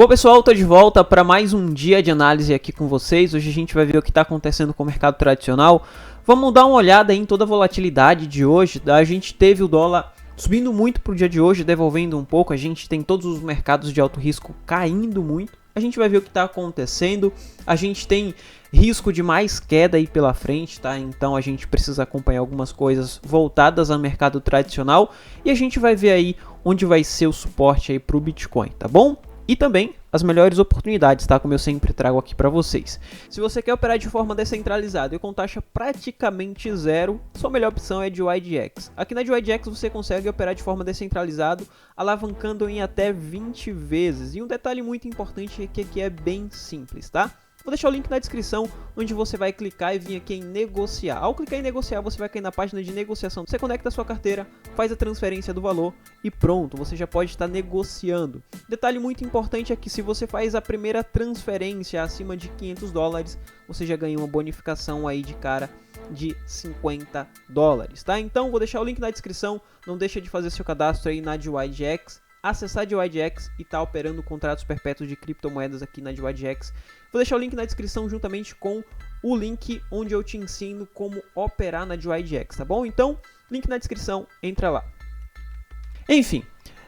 Bom pessoal, estou de volta para mais um dia de análise aqui com vocês. Hoje a gente vai ver o que está acontecendo com o mercado tradicional. Vamos dar uma olhada em toda a volatilidade de hoje. A gente teve o dólar subindo muito para o dia de hoje, devolvendo um pouco. A gente tem todos os mercados de alto risco caindo muito. A gente vai ver o que está acontecendo. A gente tem risco de mais queda aí pela frente, tá? Então a gente precisa acompanhar algumas coisas voltadas ao mercado tradicional. E a gente vai ver aí onde vai ser o suporte aí para o Bitcoin, tá bom? E também as melhores oportunidades, tá? Como eu sempre trago aqui para vocês. Se você quer operar de forma descentralizada e com taxa praticamente zero, sua melhor opção é a DYDX. Aqui na DYDX você consegue operar de forma descentralizada, alavancando em até 20 vezes. E um detalhe muito importante é que aqui é bem simples, tá? Vou deixar o link na descrição, onde você vai clicar e vir aqui em negociar. Ao clicar em negociar, você vai cair na página de negociação. Você conecta a sua carteira, faz a transferência do valor e pronto, você já pode estar negociando. Detalhe muito importante é que se você faz a primeira transferência acima de $500, você já ganha uma bonificação aí de cara de $50, tá? Então, vou deixar o link na descrição, não deixa de fazer seu cadastro aí na DYDX. Acessar a DYDX e estar operando contratos perpétuos de criptomoedas aqui na DYDX. Vou deixar o link na descrição juntamente com o link onde eu te ensino como operar na DYDX, tá bom? Então, link na descrição, entra lá. Enfim,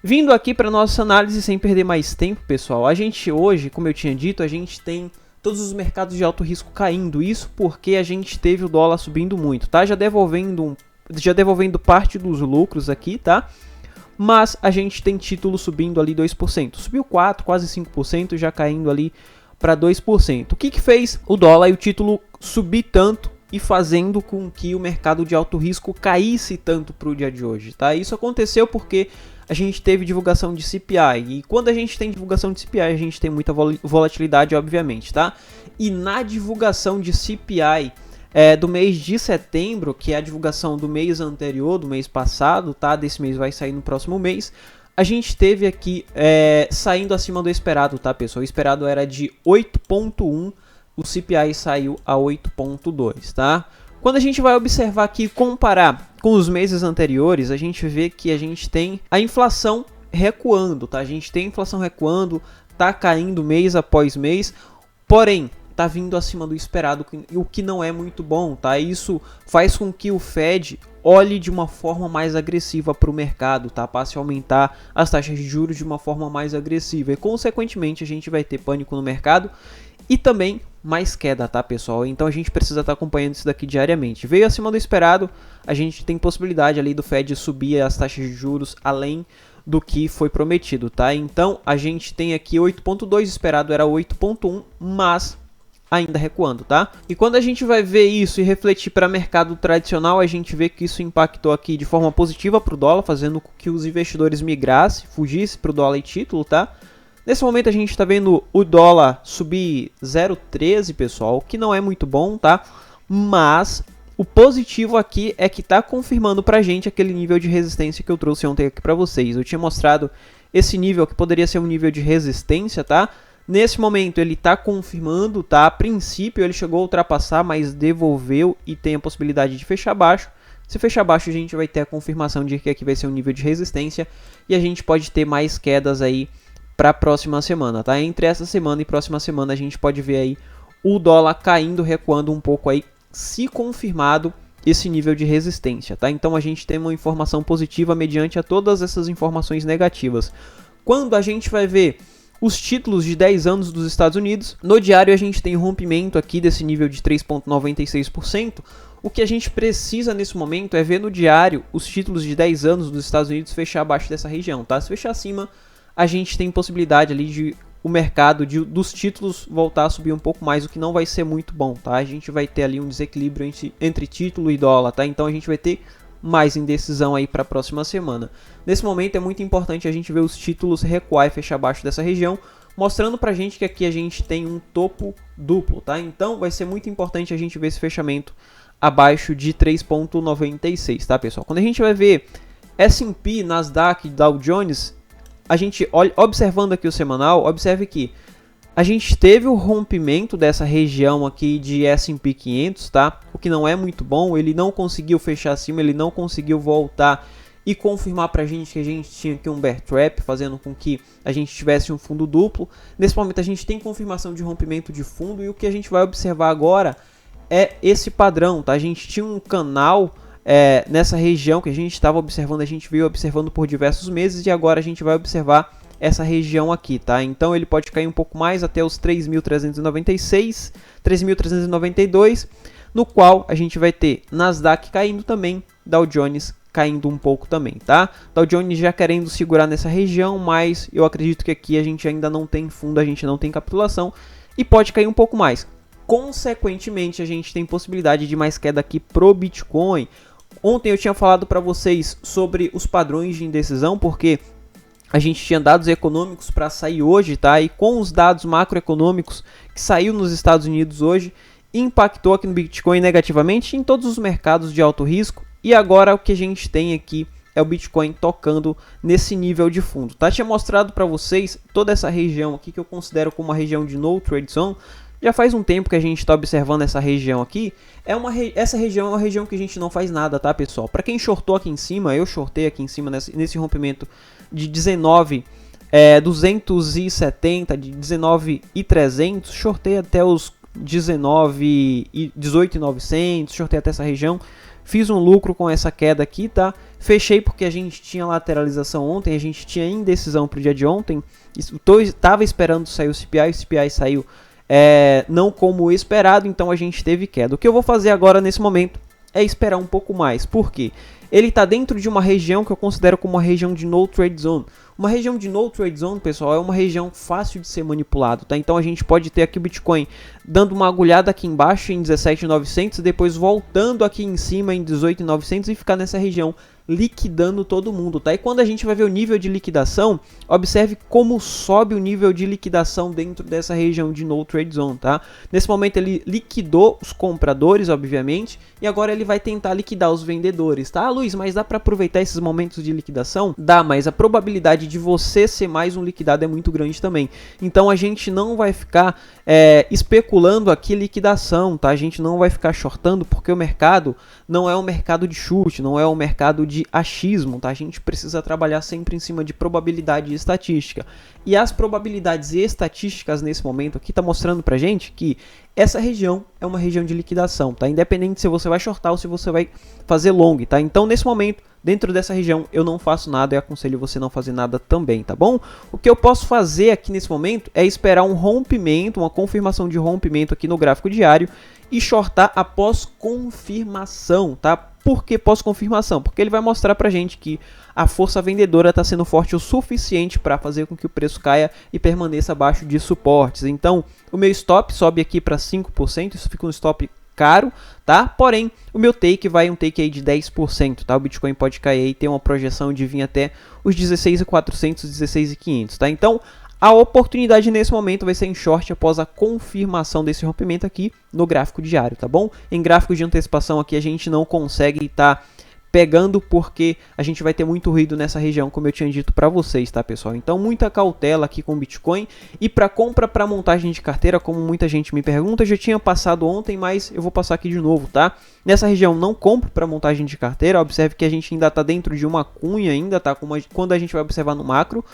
vindo aqui para nossa análise sem perder mais tempo, pessoal. A gente hoje, como eu tinha dito, a gente tem todos os mercados de alto risco caindo. Isso porque a gente teve o dólar subindo muito, tá? Já devolvendo parte dos lucros aqui, tá? Mas a gente tem título subindo ali 2%. Subiu 4%, quase 5%, já caindo ali para 2%. O que fez o dólar e o título subir tanto e fazendo com que o mercado de alto risco caísse tanto para o dia de hoje, tá? Isso aconteceu porque a gente teve divulgação de CPI. E quando a gente tem divulgação de CPI, a gente tem muita volatilidade, obviamente, tá? E na divulgação de CPI do mês de setembro, que é a divulgação do mês anterior, do mês passado, tá? Desse mês vai sair no próximo mês. A gente teve aqui saindo acima do esperado, tá, pessoal? O esperado era de 8,1, o CPI saiu a 8,2, tá? Quando a gente vai observar aqui e comparar com os meses anteriores, a gente vê que a gente tem a inflação recuando, tá? A gente tem a inflação recuando, tá caindo mês após mês, porém tá vindo acima do esperado, o que não é muito bom, tá? Isso faz com que o Fed olhe de uma forma mais agressiva para o mercado, tá? Passe a aumentar as taxas de juros de uma forma mais agressiva e, consequentemente, a gente vai ter pânico no mercado e também mais queda, tá, pessoal? Então a gente precisa estar acompanhando isso daqui diariamente. Veio acima do esperado, a gente tem possibilidade ali do Fed subir as taxas de juros além do que foi prometido, tá? Então a gente tem aqui 8,2, esperado era 8,1, mas ainda recuando, tá? E quando a gente vai ver isso e refletir para mercado tradicional, a gente vê que isso impactou aqui de forma positiva para o dólar, fazendo com que os investidores migrassem, fugissem para o dólar e título, tá? Nesse momento a gente está vendo o dólar subir 0,13, pessoal, que não é muito bom, tá? Mas o positivo aqui é que está confirmando para a gente aquele nível de resistência que eu trouxe ontem aqui para vocês. Eu tinha mostrado esse nível que poderia ser um nível de resistência, tá? Nesse momento ele está confirmando, tá? A princípio ele chegou a ultrapassar, mas devolveu e tem a possibilidade de fechar abaixo. Se fechar abaixo a gente vai ter a confirmação de que aqui vai ser um nível de resistência e a gente pode ter mais quedas aí para a próxima semana, tá? Entre essa semana e próxima semana a gente pode ver aí o dólar caindo, recuando um pouco aí, se confirmado esse nível de resistência, tá? Então a gente tem uma informação positiva mediante a todas essas informações negativas. Quando a gente vai ver os títulos de 10 anos dos Estados Unidos, no diário a gente tem rompimento aqui desse nível de 3,96%. O que a gente precisa nesse momento é ver no diário os títulos de 10 anos dos Estados Unidos fechar abaixo dessa região, tá? Se fechar acima, a gente tem possibilidade ali de o mercado dos títulos voltar a subir um pouco mais, o que não vai ser muito bom, tá? A gente vai ter ali um desequilíbrio entre título e dólar, tá? Então a gente vai ter mais indecisão aí para a próxima semana. Nesse momento é muito importante a gente ver os títulos recuar e fechar abaixo dessa região, mostrando pra gente que aqui a gente tem um topo duplo, tá? Então vai ser muito importante a gente ver esse fechamento abaixo de 3,96, tá, pessoal? Quando a gente vai ver S&P, Nasdaq, Dow Jones, a gente observando aqui o semanal, observe que a gente teve o rompimento dessa região aqui de S&P 500, tá? O que não é muito bom, ele não conseguiu fechar acima, ele não conseguiu voltar e confirmar pra gente que a gente tinha aqui um bear trap, fazendo com que a gente tivesse um fundo duplo. Nesse momento a gente tem confirmação de rompimento de fundo, e o que a gente vai observar agora é esse padrão, tá? A gente tinha um canal nessa região que a gente estava observando, a gente veio observando por diversos meses, e agora a gente vai observar essa região aqui, tá? Então ele pode cair um pouco mais até os 3.396, 3.392, no qual a gente vai ter Nasdaq caindo também, Dow Jones caindo um pouco também, tá? Dow Jones já querendo segurar nessa região, mas eu acredito que aqui a gente ainda não tem fundo, a gente não tem capitulação, e pode cair um pouco mais. Consequentemente, a gente tem possibilidade de mais queda aqui pro Bitcoin. Ontem eu tinha falado para vocês sobre os padrões de indecisão, porque a gente tinha dados econômicos para sair hoje, tá? E com os dados macroeconômicos que saiu nos Estados Unidos hoje, impactou aqui no Bitcoin negativamente em todos os mercados de alto risco. E agora o que a gente tem aqui é o Bitcoin tocando nesse nível de fundo, tá? Tinha mostrado para vocês toda essa região aqui que eu considero como uma região de no trade zone. Já faz um tempo que a gente está observando essa região aqui. Essa região é uma região que a gente não faz nada, tá, pessoal? Para quem shortou aqui em cima, eu shortei aqui em cima nesse rompimento de 19,270, de 19,300, shortei até os 18,900, shortei até essa região. Fiz um lucro com essa queda aqui, tá? Fechei porque a gente tinha lateralização ontem, a gente tinha indecisão para o dia de ontem. Estava esperando sair o CPI saiu não como esperado, então a gente teve queda. O que eu vou fazer agora nesse momento é esperar um pouco mais. Por quê? Ele está dentro de uma região que eu considero como uma região de no trade zone. Uma região de no trade zone, pessoal, é uma região fácil de ser manipulado, tá? Então a gente pode ter aqui o Bitcoin dando uma agulhada aqui embaixo em 17.900, depois voltando aqui em cima em 18.900 e ficar nessa região liquidando todo mundo, tá? E quando a gente vai ver o nível de liquidação, observe como sobe o nível de liquidação dentro dessa região de no trade zone, tá? Nesse momento ele liquidou os compradores, obviamente, e agora ele vai tentar liquidar os vendedores, tá? Luiz, mas dá para aproveitar esses momentos de liquidação? Dá, mas a probabilidade de você ser mais um liquidado é muito grande também. Então a gente não vai ficar especulando aqui liquidação, tá? A gente não vai ficar shortando, porque o mercado não é um mercado de chute, não é um mercado de achismo, tá? A gente precisa trabalhar sempre em cima de probabilidade e estatística. E as probabilidades e estatísticas nesse momento aqui tá mostrando pra gente que essa região é uma região de liquidação, tá? Independente se você vai shortar ou se você vai fazer long, tá? Então nesse momento, dentro dessa região, eu não faço nada e aconselho você não fazer nada também, tá bom? O que eu posso fazer aqui nesse momento é esperar um rompimento, uma confirmação de rompimento aqui no gráfico diário e shortar após confirmação, tá? Por que pós-confirmação? Porque ele vai mostrar pra gente que a força vendedora está sendo forte o suficiente para fazer com que o preço caia e permaneça abaixo de suportes. Então, o meu stop sobe aqui para 5%, isso fica um stop caro, tá? Porém, o meu take vai um take aí de 10%, tá? O Bitcoin pode cair aí e ter uma projeção de vir até os 16.400, 16.500, tá? Então, a oportunidade nesse momento vai ser em short após a confirmação desse rompimento aqui no gráfico diário, tá bom? Em gráfico de antecipação aqui a gente não consegue estar pegando porque a gente vai ter muito ruído nessa região, como eu tinha dito para vocês, tá, pessoal? Então, muita cautela aqui com o Bitcoin. E para compra, para montagem de carteira, como muita gente me pergunta, já tinha passado ontem, mas eu vou passar aqui de novo, tá? Nessa região não compro para montagem de carteira, observe que a gente ainda está dentro de uma cunha, ainda tá quando a gente vai observar no macro.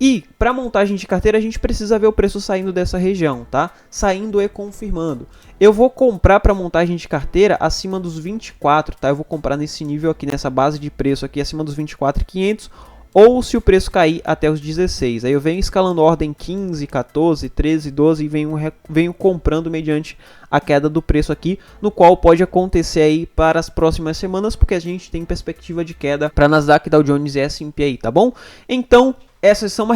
E para montagem de carteira a gente precisa ver o preço saindo dessa região, tá? Saindo e confirmando. Eu vou comprar para montagem de carteira acima dos 24, tá? Eu vou comprar nesse nível aqui, nessa base de preço aqui acima dos 24.500, ou se o preço cair até os 16. Aí eu venho escalando ordem 15, 14, 13, 12 e venho comprando mediante a queda do preço aqui, no qual pode acontecer aí para as próximas semanas, porque a gente tem perspectiva de queda para Nasdaq, Dow Jones e S&P aí, tá bom? Então, essas são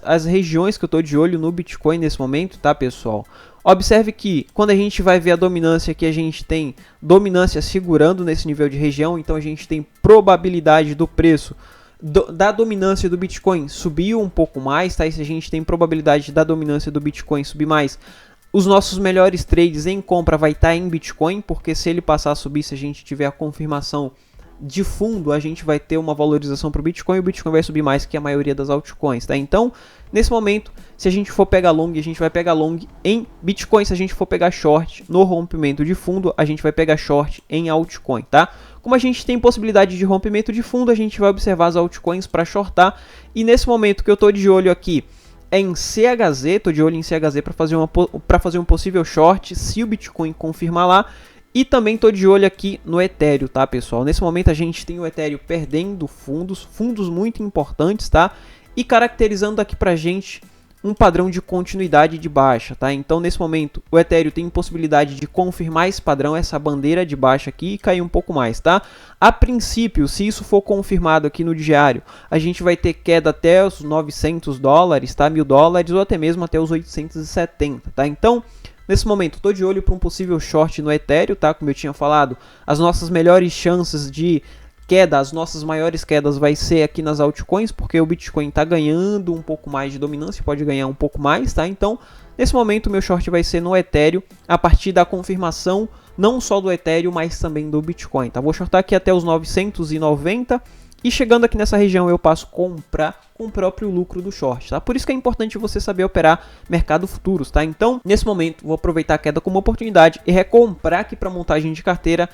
as regiões que eu estou de olho no Bitcoin nesse momento, tá, pessoal? Observe que quando a gente vai ver a dominância aqui, a gente tem dominância segurando nesse nível de região, então a gente tem probabilidade do preço da dominância do Bitcoin subir um pouco mais, tá? E se a gente tem probabilidade da dominância do Bitcoin subir mais, os nossos melhores trades em compra vai estar em Bitcoin, porque se ele passar a subir, se a gente tiver a confirmação de fundo a gente vai ter uma valorização para o Bitcoin e o Bitcoin vai subir mais que a maioria das altcoins, tá? Então, nesse momento, se a gente for pegar long, a gente vai pegar long em Bitcoin. Se a gente for pegar short no rompimento de fundo, a gente vai pegar short em altcoin, tá? Como a gente tem possibilidade de rompimento de fundo, a gente vai observar as altcoins para shortar. E nesse momento que eu tô de olho aqui é em CHZ, tô de olho em CHZ para fazer um possível short se o Bitcoin confirmar lá. E também tô de olho aqui no Ethereum, tá, pessoal? Nesse momento a gente tem o Ethereum perdendo fundos muito importantes, tá? E caracterizando aqui pra gente um padrão de continuidade de baixa, tá? Então, nesse momento, o Ethereum tem possibilidade de confirmar esse padrão, essa bandeira de baixa aqui e cair um pouco mais, tá? A princípio, se isso for confirmado aqui no diário, a gente vai ter queda até os $900, tá? $1.000 ou até mesmo até os 870, tá? Então, nesse momento, estou de olho para um possível short no Ethereum, tá? Como eu tinha falado, as nossas melhores chances de queda, as nossas maiores quedas vai ser aqui nas altcoins, porque o Bitcoin está ganhando um pouco mais de dominância, pode ganhar um pouco mais, tá? Então, nesse momento, o meu short vai ser no Ethereum, a partir da confirmação, não só do Ethereum, mas também do Bitcoin, tá? Vou shortar aqui até os 990, e chegando aqui nessa região eu passo a comprar com o próprio lucro do short, tá? Por isso que é importante você saber operar mercado futuros, tá? Então, nesse momento, vou aproveitar a queda como oportunidade e recomprar aqui para montagem de carteira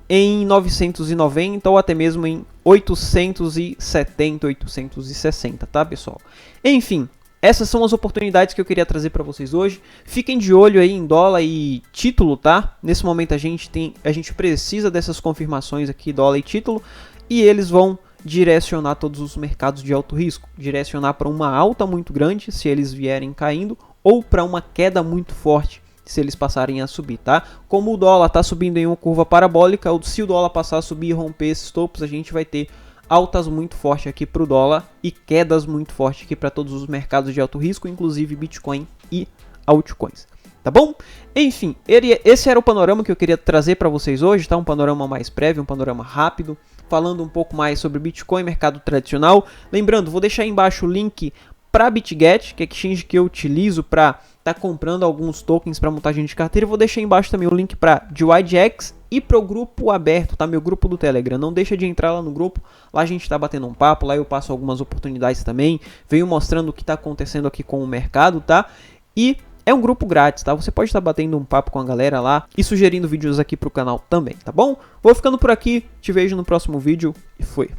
em 990 ou até mesmo em 870, 860, tá, pessoal? Enfim, essas são as oportunidades que eu queria trazer para vocês hoje. Fiquem de olho aí em dólar e título, tá? Nesse momento a gente precisa dessas confirmações aqui, dólar e título, e eles vão direcionar todos os mercados de alto risco, direcionar para uma alta muito grande se eles vierem caindo ou para uma queda muito forte se eles passarem a subir, tá? Como o dólar está subindo em uma curva parabólica, ou se o dólar passar a subir e romper esses topos, a gente vai ter altas muito fortes aqui para o dólar e quedas muito fortes aqui para todos os mercados de alto risco, inclusive Bitcoin e altcoins. Tá bom? Enfim, esse era o panorama que eu queria trazer para vocês hoje, tá? Um panorama mais prévio, um panorama rápido, falando um pouco mais sobre Bitcoin, mercado tradicional. Lembrando, vou deixar aí embaixo o link para BitGet, que é a exchange que eu utilizo para estar comprando alguns tokens para montagem de carteira. Vou deixar aí embaixo também o link para DYDX e para o grupo aberto, tá? Meu grupo do Telegram. Não deixa de entrar lá no grupo, lá a gente está batendo um papo, lá eu passo algumas oportunidades também, venho mostrando o que está acontecendo aqui com o mercado, tá? E é um grupo grátis, tá? Você pode estar batendo um papo com a galera lá e sugerindo vídeos aqui pro canal também, tá bom? Vou ficando por aqui, te vejo no próximo vídeo e fui!